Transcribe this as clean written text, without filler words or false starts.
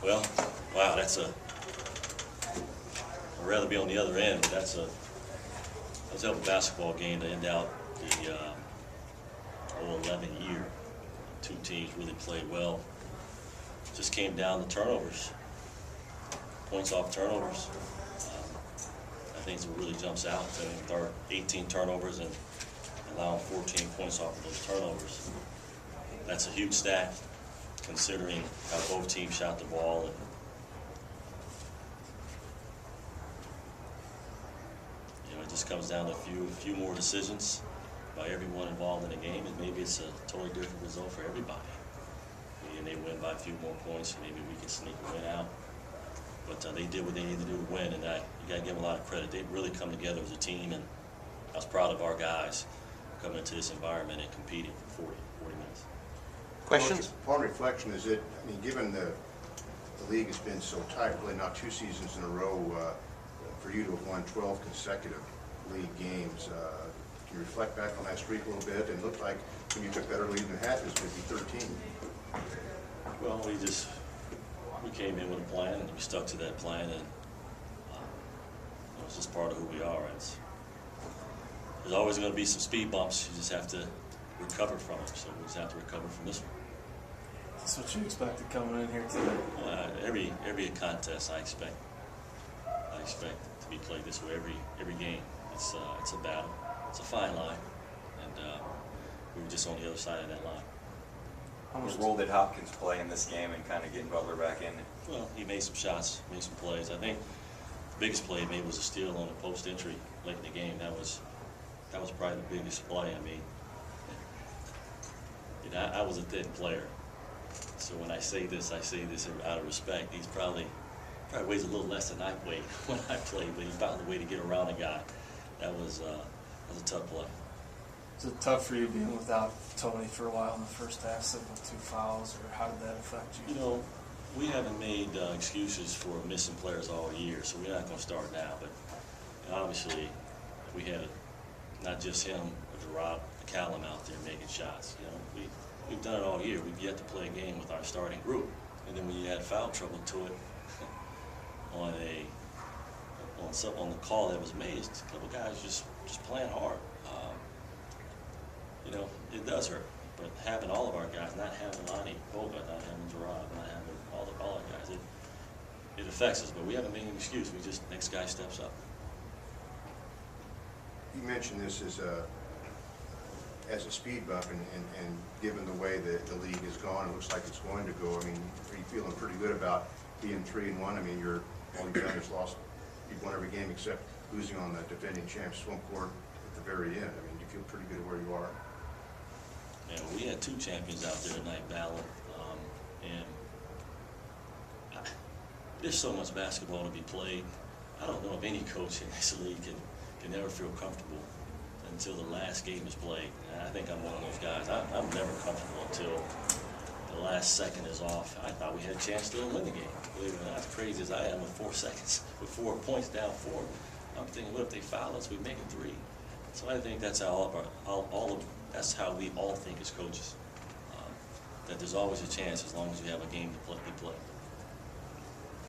Well, wow, that's a. I'd rather be on the other end, but that's a hell of a basketball game to end out the 11 year. Two teams really played well. Just came down to turnovers, points off turnovers. I think it really jumps out to with our 18 turnovers and allowing 14 points off of those turnovers. That's a huge stat, considering how both teams shot the ball. And, it just comes down to a few more decisions by everyone involved in the game, and maybe it's a totally different result for everybody. And they win by a few more points, maybe we can sneak a win out. But they did what they needed to do to win, and you got to give them a lot of credit. They really come together as a team, and I was proud of our guys coming into this environment and competing for 40 minutes. Questions? Upon reflection, given the league has been so tight, really now 2 seasons in a row, for you to have won 12 consecutive league games, can you reflect back on that streak a little bit? And it looked like when you took that early lead in half, it was going to be 13. Well, we came in with a plan, and we stuck to that plan, and it's just part of who we are. There's always going to be some speed bumps. You just have to recover from them. So we just have to recover from this one. That's what you expected coming in here today. Every contest, I expect to be played this way. Every game, it's a battle. It's a fine line, and we were just on the other side of that line. What role did Hopkins play in this game and kind of getting Butler back in? Well, he made some shots, made some plays. I think the biggest play he made was a steal on a post entry late in the game. That was probably the biggest play. I was a thin player, so when I say this out of respect. He's probably weighs a little less than I weighed when I played, but he found a way to get around a guy. That was a tough play. Was it tough for you being without Tony for a while in the first half, sitting with 2 fouls, or how did that affect you? We haven't made excuses for missing players all year, so we're not going to start now. But obviously, we had not just him, but Rob McCallum out there making shots. We've done it all year. We've yet to play a game with our starting group, and then when you add foul trouble to it on the call that was made, a couple guys just playing hard. It does hurt, but having all of our guys, not having Lonnie Boga, not having Gerard, not having all our guys, it affects us. But we haven't made an excuse. We just, next guy steps up. You mentioned this as a speed bump, and given the way that the league has gone, it looks like it's going to go. Are you feeling pretty good about being 3-1? All you've done is you've won every game except losing on the defending champs swim court at the very end. Do you feel pretty good where you are? Yeah, we had 2 champions out there tonight battling, and there's so much basketball to be played. I don't know if any coach in this league can ever feel comfortable until the last game is played. And I think I'm one of those guys. I'm never comfortable until the last second is off. I thought we had a chance to win the game. Believe it or not, as crazy as I am with 4 seconds, with 4 points down 4, I'm thinking, what if they foul us? We make it 3. So I think that's how that's how we all think as coaches. That there's always a chance as long as you have a game to play.